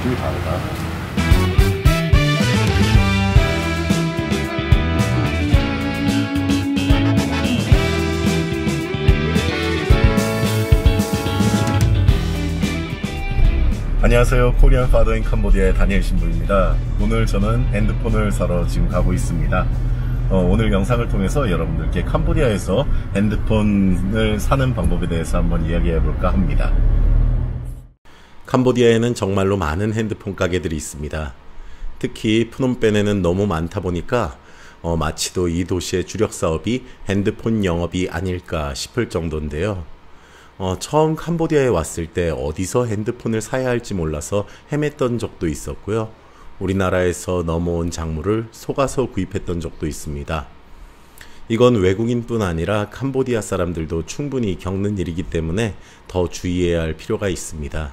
느낌이 다르다. 안녕하세요. 코리안 파더 인 캄보디아의 다니엘 신부입니다. 오늘 저는 핸드폰을 사러 지금 가고 있습니다. 오늘 영상을 통해서 여러분들께 캄보디아에서 핸드폰을 사는 방법에 대해서 한번 이야기해 볼까 합니다. 캄보디아에는 정말로 많은 핸드폰 가게들이 있습니다. 특히 프놈펜에는 너무 많다 보니까 마치도 이 도시의 주력 사업이 핸드폰 영업이 아닐까 싶을 정도인데요. 처음 캄보디아에 왔을 때 어디서 핸드폰을 사야 할지 몰라서 헤맸던 적도 있었고요. 우리나라에서 넘어온 작물을 속아서 구입했던 적도 있습니다. 이건 외국인뿐 아니라 캄보디아 사람들도 충분히 겪는 일이기 때문에 더 주의해야 할 필요가 있습니다.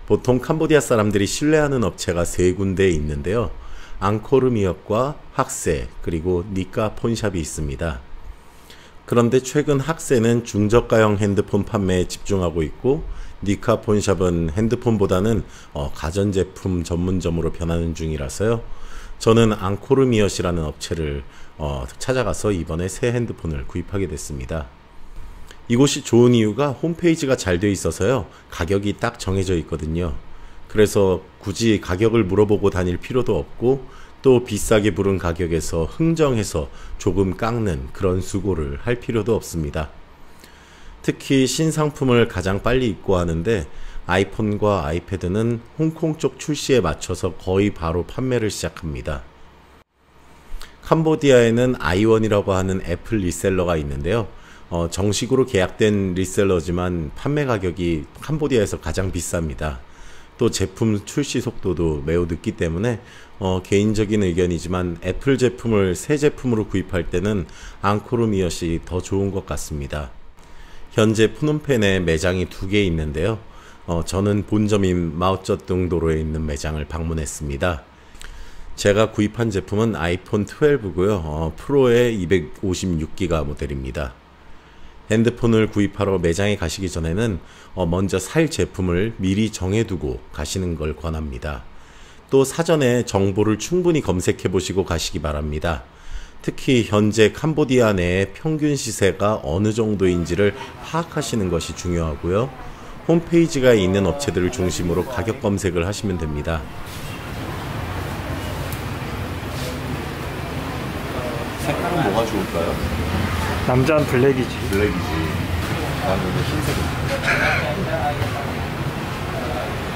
보통 캄보디아 사람들이 신뢰하는 업체가 세 군데에 있는데요. 앙코르미역과 학세 그리고 니까 폰샵이 있습니다. 그런데 최근 학세는 중저가형 핸드폰 판매에 집중하고 있고 니카 폰샵은 핸드폰보다는 가전제품 전문점으로 변하는 중이라서요. 저는 앙코르미엇이라는 업체를 찾아가서 이번에 새 핸드폰을 구입하게 됐습니다. 이곳이 좋은 이유가 홈페이지가 잘 되어 있어서요. 가격이 딱 정해져 있거든요. 그래서 굳이 가격을 물어보고 다닐 필요도 없고 또 비싸게 부른 가격에서 흥정해서 조금 깎는 그런 수고를 할 필요도 없습니다. 특히 신상품을 가장 빨리 입고하는데 아이폰과 아이패드는 홍콩 쪽 출시에 맞춰서 거의 바로 판매를 시작합니다. 캄보디아에는 아이원이라고 하는 애플 리셀러가 있는데요. 정식으로 계약된 리셀러지만 판매 가격이 캄보디아에서 가장 비쌉니다. 또 제품 출시 속도도 매우 늦기 때문에 개인적인 의견이지만 애플 제품을 새 제품으로 구입할 때는 앙코르미엇이 더 좋은 것 같습니다. 현재 프놈펜에 매장이 2개 있는데요. 저는 본점인 마오쩌둥 도로에 있는 매장을 방문했습니다. 제가 구입한 제품은 아이폰 12고요. 프로의 256기가 모델입니다. 핸드폰을 구입하러 매장에 가시기 전에는 먼저 살 제품을 미리 정해두고 가시는 걸 권합니다. 또 사전에 정보를 충분히 검색해 보시고 가시기 바랍니다. 특히 현재 캄보디아 내의 평균 시세가 어느 정도인지를 파악하시는 것이 중요하고요. 홈페이지가 있는 업체들을 중심으로 가격 검색을 하시면 됩니다. 색깔은 뭐가 좋을까요? 남자는 블랙이지. 블랙이지. 나는 이제 흰색인데.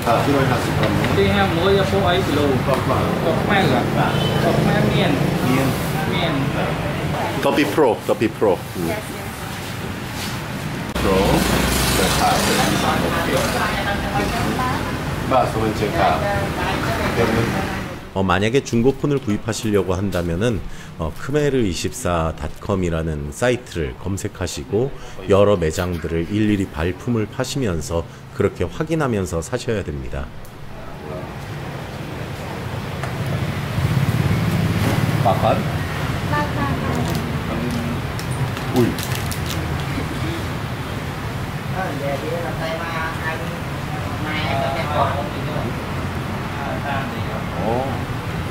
자, 이걸 다시 그러면. đi ha mỗi phố ấy từ lâu có mang miền 더비 프로, 더비 프로. 프로. 마소는 제가. 만약에 중고폰을 구입하시려고 한다면은 크메르24.com이라는 사이트를 검색하시고 여러 매장들을 일일이 발품을 파시면서 그렇게 확인하면서 사셔야 됩니다. 마판? 울.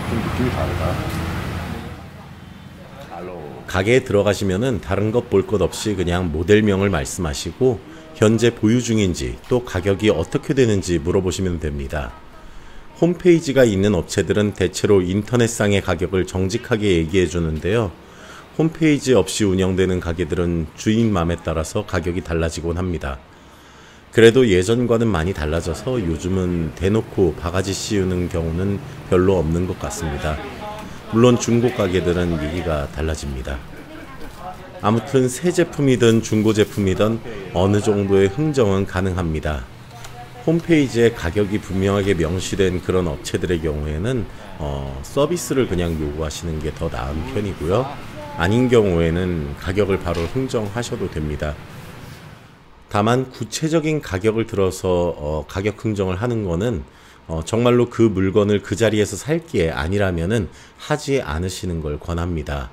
좀 느낌이 다르다. 가게에 들어가시면은 다른 것 볼 것 없이 그냥 모델명을 말씀하시고 현재 보유 중인지 또 가격이 어떻게 되는지 물어보시면 됩니다. 홈페이지가 있는 업체들은 대체로 인터넷상의 가격을 정직하게 얘기해 주는데요. 홈페이지 없이 운영되는 가게들은 주인 맘에 따라서 가격이 달라지곤 합니다. 그래도 예전과는 많이 달라져서 요즘은 대놓고 바가지 씌우는 경우는 별로 없는 것 같습니다. 물론 중고 가게들은 얘기가 달라집니다. 아무튼 새 제품이든 중고 제품이든 어느 정도의 흥정은 가능합니다. 홈페이지에 가격이 분명하게 명시된 그런 업체들의 경우에는 서비스를 그냥 요구하시는 게 더 나은 편이고요. 아닌 경우에는 가격을 바로 흥정하셔도 됩니다. 다만 구체적인 가격을 들어서 가격 흥정을 하는 거는 정말로 그 물건을 그 자리에서 살 게 아니라면은 하지 않으시는 걸 권합니다.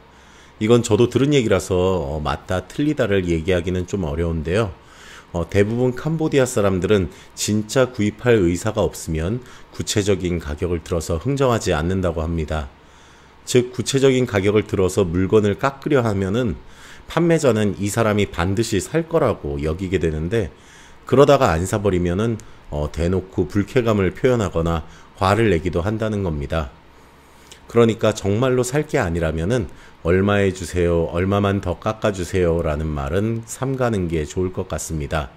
이건 저도 들은 얘기라서 맞다 틀리다를 얘기하기는 좀 어려운데요. 대부분 캄보디아 사람들은 진짜 구입할 의사가 없으면 구체적인 가격을 들어서 흥정하지 않는다고 합니다. 즉 구체적인 가격을 들어서 물건을 깎으려 하면은 판매자는 이 사람이 반드시 살 거라고 여기게 되는데, 그러다가 안 사버리면은 대놓고 불쾌감을 표현하거나 화를 내기도 한다는 겁니다. 그러니까 정말로 살 게 아니라면은 얼마에 주세요, 얼마만 더 깎아주세요 라는 말은 삼가는 게 좋을 것 같습니다.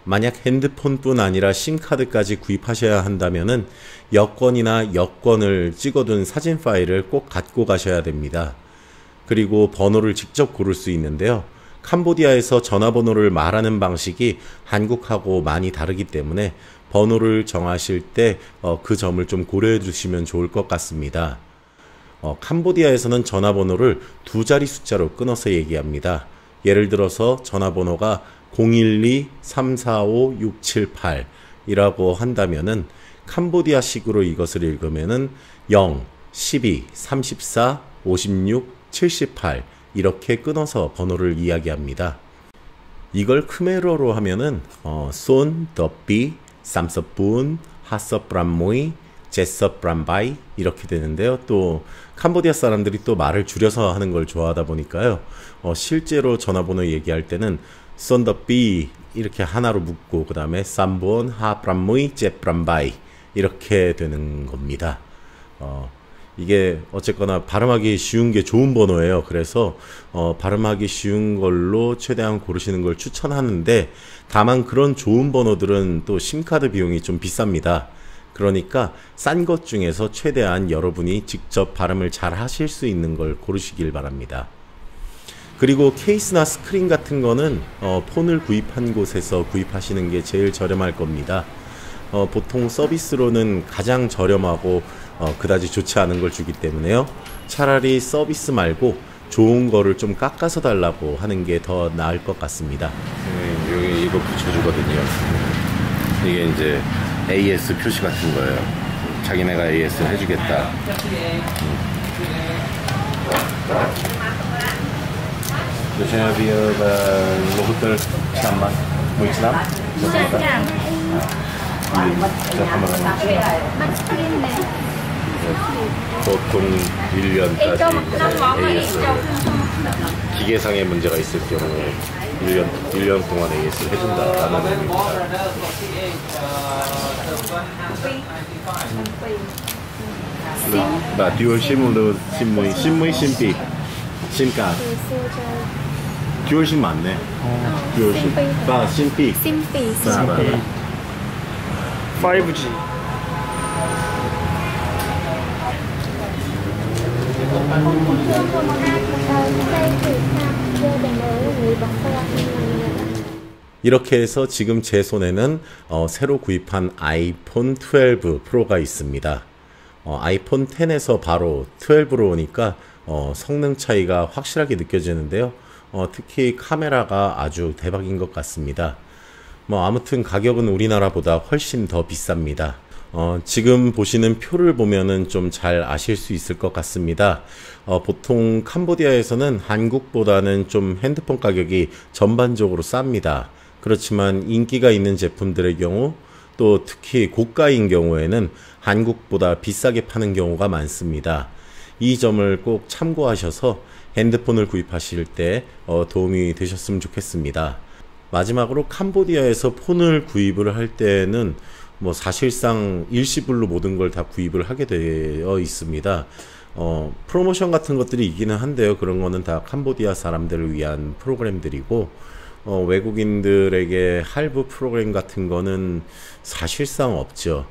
만약 핸드폰뿐 아니라 심카드까지 구입하셔야 한다면은 여권이나 여권을 찍어둔 사진 파일을 꼭 갖고 가셔야 됩니다. 그리고 번호를 직접 고를 수 있는데요. 캄보디아에서 전화번호를 말하는 방식이 한국하고 많이 다르기 때문에 번호를 정하실 때 그 점을 좀 고려해 주시면 좋을 것 같습니다. 캄보디아에서는 전화번호를 두 자리 숫자로 끊어서 얘기합니다. 예를 들어서 전화번호가 012-345-678 이라고 한다면은 캄보디아식으로 이것을 읽으면은 0, 12, 34, 56, 78 이렇게 끊어서 번호를 이야기합니다. 이걸 크메로로 하면은 손, 더비, 삼서뿐, 하서프람모이, 제서프람바이 이렇게 되는데요. 또 캄보디아 사람들이 또 말을 줄여서 하는 걸 좋아하다 보니까요. 실제로 전화번호 얘기할 때는 손더비 이렇게 하나로 묶고 그 다음에 삼본, 하프람모이, 제프람바이 이렇게 되는 겁니다. 이게 어쨌거나 발음하기 쉬운 게 좋은 번호예요. 그래서 발음하기 쉬운 걸로 최대한 고르시는 걸 추천하는데, 다만 그런 좋은 번호들은 또 심카드 비용이 좀 비쌉니다. 그러니까 싼 것 중에서 최대한 여러분이 직접 발음을 잘 하실 수 있는 걸 고르시길 바랍니다. 그리고 케이스나 스크린 같은 거는 폰을 구입한 곳에서 구입하시는 게 제일 저렴할 겁니다. 보통 서비스로는 가장 저렴하고 그다지 좋지 않은 걸 주기 때문에요. 차라리 서비스 말고 좋은 거를 좀 깎아서 달라고 하는 게 더 나을 것 같습니다. 여기 이거 붙여주거든요. 이게 이제 AS 표시 같은 거예요. 자기네가 AS 해주겠다. Saya biar local sama Islam. 보통 1년까지 AS, 기계상의 문제가 있을 경우에 1년 동안 AS를 해준다라는 의미입니다. Bà dual sim luôn, sim 심카 듀얼심 맞네. 듀얼심. 심피. 심피. 5G. 이렇게 해서 지금 제 손에는 새로 구입한 아이폰 12 프로가 있습니다. 아이폰 10에서 바로 12로 오니까 성능 차이가 확실하게 느껴지는데요. 특히 카메라가 아주 대박인 것 같습니다. 아무튼 가격은 우리나라보다 훨씬 더 비쌉니다. 지금 보시는 표를 보면은 좀 잘 아실 수 있을 것 같습니다. 보통 캄보디아에서는 한국보다는 좀 핸드폰 가격이 전반적으로 쌉니다. 그렇지만 인기가 있는 제품들의 경우, 또 특히 고가인 경우에는 한국보다 비싸게 파는 경우가 많습니다. 이 점을 꼭 참고하셔서 핸드폰을 구입하실 때 도움이 되셨으면 좋겠습니다. 마지막으로 캄보디아에서 폰을 구입을 할 때는 사실상 일시불로 모든 걸 다 구입을 하게 되어 있습니다. 프로모션 같은 것들이 있기는 한데요. 그런 거는 다 캄보디아 사람들을 위한 프로그램들이고, 외국인들에게 할부 프로그램 같은 거는 사실상 없죠.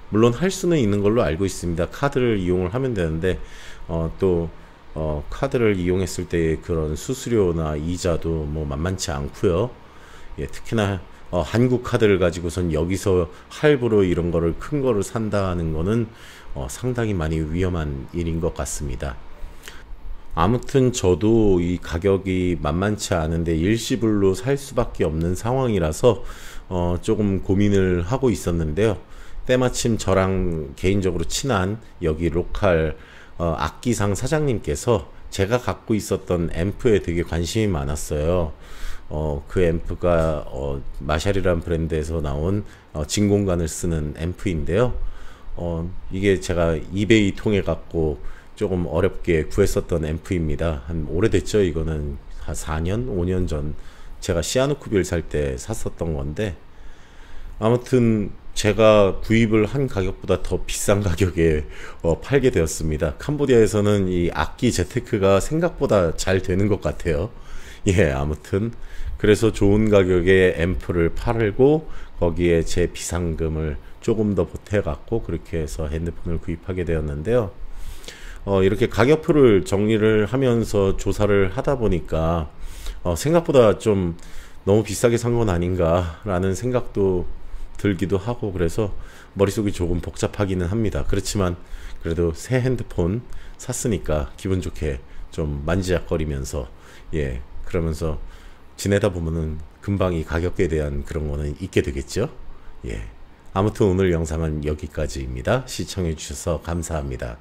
물론 할 수는 있는 걸로 알고 있습니다. 카드를 이용을 하면 되는데, 또 카드를 이용했을 때의 그런 수수료나 이자도 만만치 않고요. 예, 특히나 한국 카드를 가지고선 여기서 할부로 이런 거를 큰 거를 산다는 거는 상당히 많이 위험한 일인 것 같습니다. 아무튼 저도 이 가격이 만만치 않은데 일시불로 살 수밖에 없는 상황이라서 조금 고민을 하고 있었는데요. 때마침 저랑 개인적으로 친한 여기 로컬 악기상 사장님께서 제가 갖고 있었던 앰프에 되게 관심이 많았어요. 그 앰프가 마샬이라는 브랜드에서 나온 진공관을 쓰는 앰프인데요. 이게 제가 이베이 통해 갖고 조금 어렵게 구했었던 앰프입니다. 한 오래됐죠. 이거는 한 4년, 5년 전 제가 시아누쿠빌 살 때 샀었던 건데, 아무튼 제가 구입을 한 가격보다 더 비싼 가격에 팔게 되었습니다. 캄보디아에서는 이 악기 재테크가 생각보다 잘 되는 것 같아요. 예, 아무튼 그래서 좋은 가격에 앰프를 팔고 거기에 제 비상금을 조금 더 보태 갖고 그렇게 해서 핸드폰을 구입하게 되었는데요. 이렇게 가격표를 정리를 하면서 조사를 하다 보니까 생각보다 좀 너무 비싸게 산 건 아닌가 라는 생각도 들기도 하고, 그래서 머릿속이 조금 복잡하기는 합니다. 그렇지만 그래도 새 핸드폰 샀으니까 기분 좋게 좀 만지작거리면서, 예, 그러면서 지내다 보면은 금방 이 가격에 대한 그런 거는 잊게 되겠죠. 예, 아무튼 오늘 영상은 여기까지입니다. 시청해 주셔서 감사합니다.